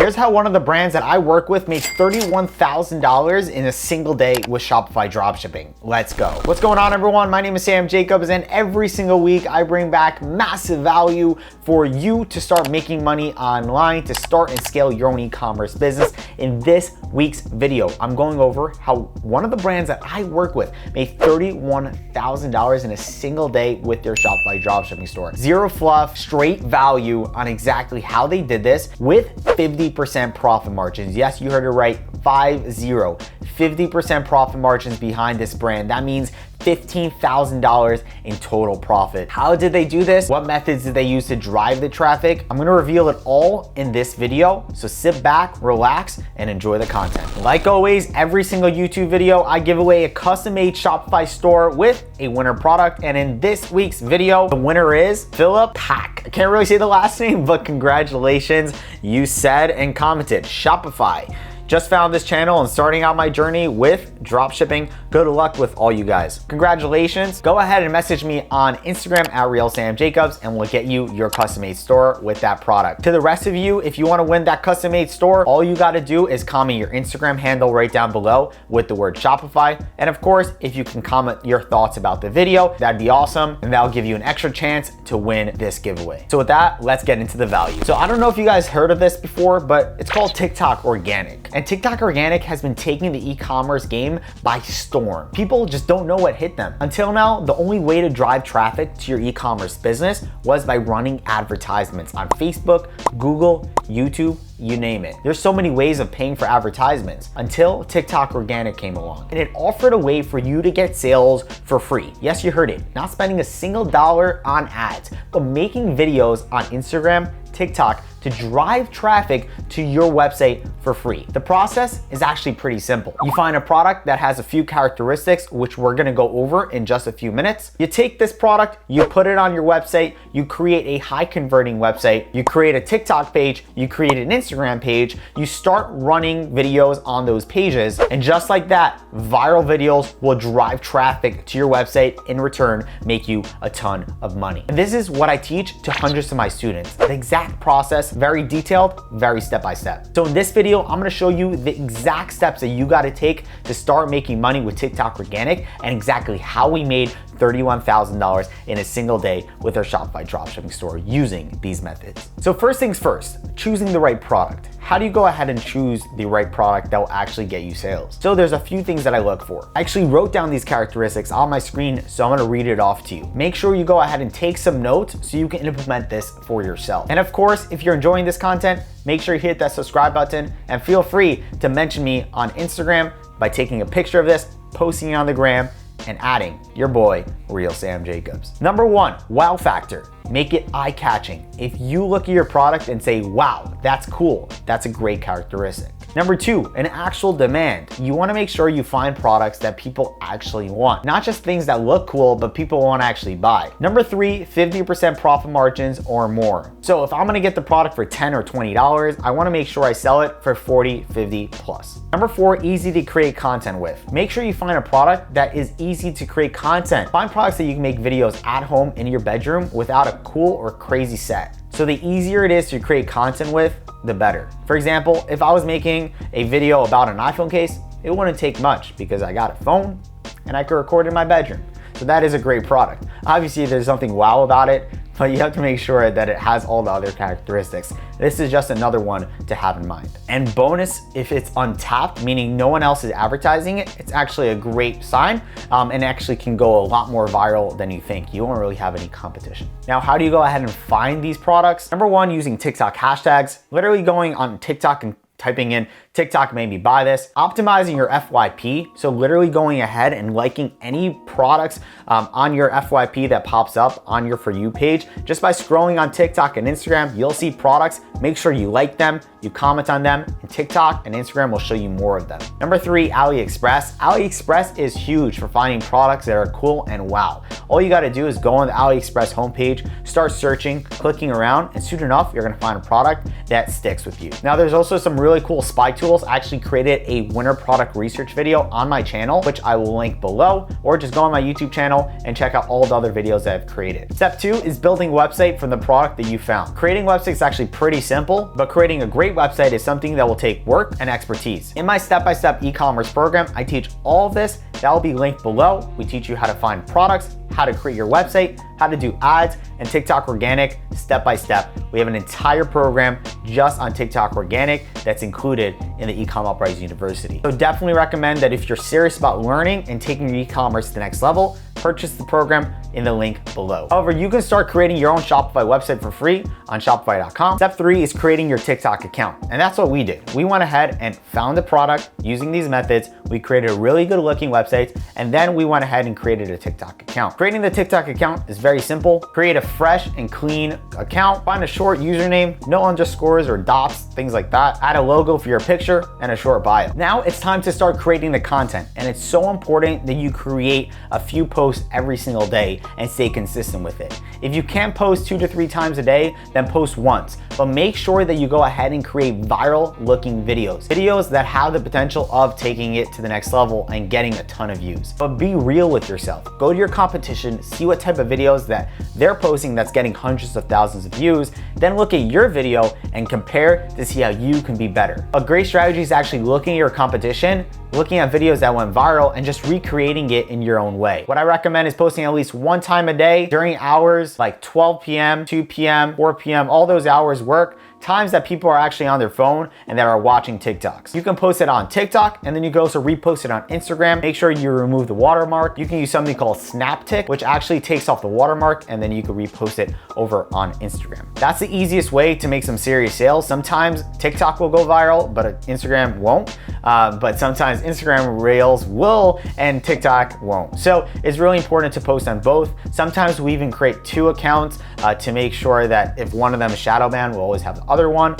Here's how one of the brands that I work with made $31,000 in a single day with Shopify Dropshipping. Let's go. What's going on, everyone? My name is Sam Jacobs, and every single week I bring back massive value for you to start making money online, to start and scale your own e-commerce business. In this week's video, I'm going over how one of the brands that I work with made $31,000 in a single day with their Shopify Dropshipping store. Zero fluff, straight value on exactly how they did this with 50% profit margins. Yes, you heard it right, 50% profit margins behind this brand. That means $15,000 in total profit. How did they do this? What methods did they use to drive the traffic? I'm gonna reveal it all in this video, so sit back, relax, and enjoy the content. Like always, every single YouTube video, I give away a custom-made Shopify store with a winner product, and in this week's video, the winner is Philip Pack. I can't really say the last name, but congratulations. You said and commented, Shopify. Just found this channel and starting out my journey with dropshipping. Good luck with all you guys. Congratulations. Go ahead and message me on Instagram at RealSamJacobs and we'll get you your custom-made store with that product. To the rest of you, if you want to win that custom-made store, all you got to do is comment your Instagram handle right down below with the word Shopify. And of course, if you can comment your thoughts about the video, that'd be awesome. And that'll give you an extra chance to win this giveaway. So with that, let's get into the value. So I don't know if you guys heard of this before, but it's called TickTock Organic. And TickTock Organic has been taking the e-commerce game by storm. People just don't know what hit them. Until now, the only way to drive traffic to your e-commerce business was by running advertisements on Facebook, Google, YouTube, you name it. There's so many ways of paying for advertisements until TickTock Organic came along. And it offered a way for you to get sales for free. Yes, you heard it. Not spending a single dollar on ads, but making videos on Instagram, TikTok to drive traffic to your website for free. The process is actually pretty simple. You find a product that has a few characteristics, which we're gonna go over in just a few minutes. You take this product, you put it on your website, you create a high converting website, you create a TikTok page, you create an Instagram page, you start running videos on those pages, and just like that, viral videos will drive traffic to your website, in return, make you a ton of money. And this is what I teach to hundreds of my students. The exact process, very detailed, very step-by-step. So in this video, I'm gonna show you the exact steps that you gotta take to start making money with TickTock Organic and exactly how we made $31,000 in a single day with our Shopify dropshipping store using these methods. So first things first, choosing the right product. How do you go ahead and choose the right product that will actually get you sales? So there's a few things that I look for. I actually wrote down these characteristics on my screen, so I'm gonna read it off to you. Make sure you go ahead and take some notes so you can implement this for yourself. And of course, if you're enjoying this content, make sure you hit that subscribe button and feel free to mention me on Instagram by taking a picture of this, posting it on the gram, and adding your boy, Real Sam Jacobs. Number one, wow factor. Make it eye-catching. If you look at your product and say, wow, that's cool, that's a great characteristic. Number two, an actual demand. You wanna make sure you find products that people actually want, not just things that look cool, but people wanna actually buy. Number three, 50% profit margins or more. So if I'm gonna get the product for $10 or $20, I wanna make sure I sell it for 40, 50 plus. Number four, easy to create content with. Make sure you find a product that is easy to create content. Find products that you can make videos at home in your bedroom without a cool or crazy set. So the easier it is to create content with, the better. For example, if I was making a video about an iPhone case, it wouldn't take much because I got a phone and I could record in my bedroom. So that is a great product. Obviously, there's something wow about it, but you have to make sure that it has all the other characteristics. This is just another one to have in mind. And bonus, if it's untapped, meaning no one else is advertising it, it's actually a great sign and actually can go a lot more viral than you think. You won't really have any competition. Now, how do you go ahead and find these products? Number one, using TikTok hashtags, literally going on TikTok and typing in TikTok made me buy this. Optimizing your FYP, so literally going ahead and liking any products on your FYP that pops up on your For You page. Just by scrolling on TikTok and Instagram, you'll see products. Make sure you like them, you comment on them, and TikTok and Instagram will show you more of them. Number three, AliExpress. AliExpress is huge for finding products that are cool and wow. All you gotta do is go on the AliExpress homepage, start searching, clicking around, and soon enough, you're gonna find a product that sticks with you. Now, there's also some really cool spy tools tools, I actually created a winter product research video on my channel, which I will link below, or just go on my YouTube channel and check out all the other videos that I've created. Step 2 is building a website from the product that you found. Creating websites is actually pretty simple, but creating a great website is something that will take work and expertise. In my step-by-step e-commerce program, I teach all of this. That will be linked below. We teach you how to find products, how to create your website, how to do ads, and TikTok organic step by step. We have an entire program just on TikTok organic that's included in the Ecom Uprise University. So definitely recommend that if you're serious about learning and taking your e-commerce to the next level, purchase the program in the link below. However, you can start creating your own Shopify website for free on Shopify.com. Step 3 is creating your TikTok account. And that's what we did. We went ahead and found the product using these methods. We created a really good looking website, and then we went ahead and created a TikTok account. Creating the TikTok account is very simple. Create a fresh and clean account. Find a short username, no underscores or dots, things like that. Add a logo for your picture and a short bio. Now it's time to start creating the content. And it's so important that you create a few posts every single day and stay consistent with it. If you can't post 2 to 3 times a day, then post once. But make sure that you go ahead and create viral looking videos. Videos that have the potential of taking it to the next level and getting a ton of views. But be real with yourself. Go to your competition, see what type of videos that they're posting that's getting hundreds of thousands of views, then look at your video and compare to see how you can be better. A great strategy is actually looking at your competition, looking at videos that went viral and just recreating it in your own way. What I recommend is posting at least 1 time a day during hours like 12 p.m., 2 p.m., 4 p.m., all those hours work, times that people are actually on their phone and that are watching TikToks. You can post it on TikTok, and then you can also repost it on Instagram. Make sure you remove the watermark. You can use something called SnapTick, which actually takes off the watermark, and then you can repost it over on Instagram. That's the easiest way to make some serious sales. Sometimes TikTok will go viral, but Instagram won't. But sometimes Instagram Reels will and TikTok won't. So it's really important to post on both. Sometimes we even create 2 accounts to make sure that if one of them is shadow banned, we'll always have the other one.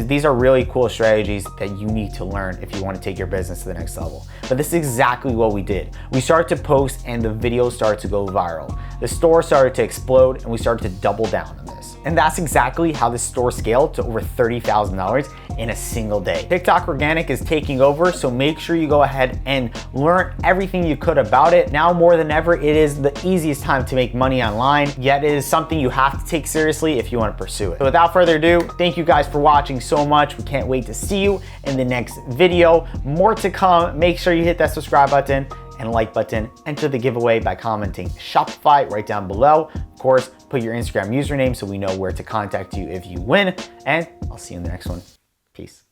These are really cool strategies that you need to learn if you want to take your business to the next level. But this is exactly what we did. We started to post and the videos started to go viral. The store started to explode and we started to double down on this. And that's exactly how this store scaled to over $30,000 in a single day. TikTok Organic is taking over, so make sure you go ahead and learn everything you could about it. Now more than ever, it is the easiest time to make money online, yet it is something you have to take seriously if you want to pursue it. So without further ado, thank you guys for watching so much. We can't wait to see you in the next video. More to come. Make sure you hit that subscribe button and like button. Enter the giveaway by commenting Shopify right down below. Of course, put your Instagram username so we know where to contact you if you win. And I'll see you in the next one. Peace.